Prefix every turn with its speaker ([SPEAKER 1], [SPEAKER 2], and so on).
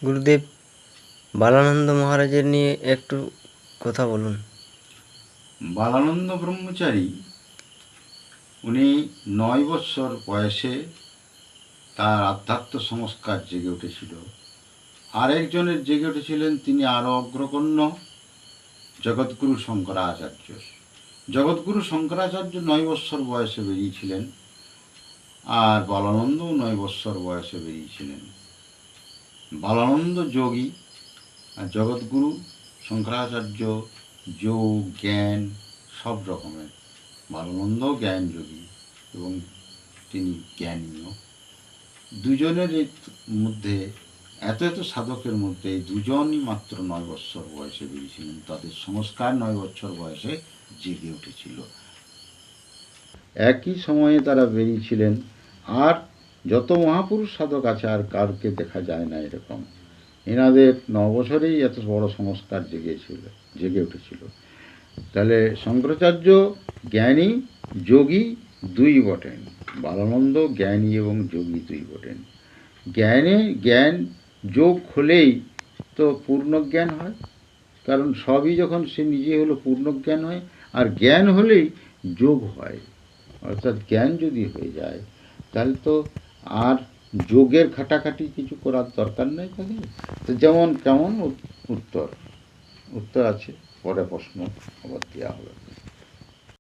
[SPEAKER 1] গুরুদেব, বালানন্দ মহারাজের নিয়ে একটু কথা বলুন।
[SPEAKER 2] বালানন্দ ব্রহ্মচারী উনি 9 বৎসর বয়সে তার আধ্যাত্ম সংস্কার জেগে উঠেছিল। আরেকজনের জেগে উঠেছিলেন, তিনি আরও অগ্রগণ্য, জগৎগুরু শঙ্করাচার্য। জগৎগুরু শঙ্করাচার্য 9 বৎসর বয়সে বেরিয়েছিলেন, আর বালানন্দও 9 বৎসর বয়সে বেরিয়েছিলেন। বালানন্দ যোগী আর জগৎগুরু শঙ্করাচার্য যোগ জ্ঞান সব রকমের। বালানন্দ জ্ঞান যোগী এবং তিনি জ্ঞানীয়। দুজনের মধ্যে এত সাধকের মধ্যে দুজনই মাত্র 9 বৎসর বয়সে বেরিয়েছিলেন। তাদের সংস্কার 9 বৎসর বয়সে জেগে উঠেছিল। একই সময়ে তারা বেরিয়েছিলেন। আর যত মহাপুরুষ সাধক আছে আর কারকে দেখা যায় না এরকম। এনাদের 9 বছরেই এত বড় সংস্কার জেগে উঠেছিল। তাহলে শঙ্করাচার্য জ্ঞানী যোগী দুই বটেন, বালানন্দ জ্ঞানী এবং যোগী দুই বটেন। জ্ঞান যোগ হলেই তো পূর্ণজ্ঞান হয়, কারণ সবই যখন সে নিজে হলো পূর্ণজ্ঞান হয়। আর জ্ঞান হলেই যোগ হয়, অর্থাৎ জ্ঞান যদি হয়ে যায় তাহলে তো আর যোগের খাটাখাটি কিছু করার দরকার নেই তাদের। তো যেমন কেমন উত্তর আছে, পরে প্রশ্ন আবার দেওয়া হবে।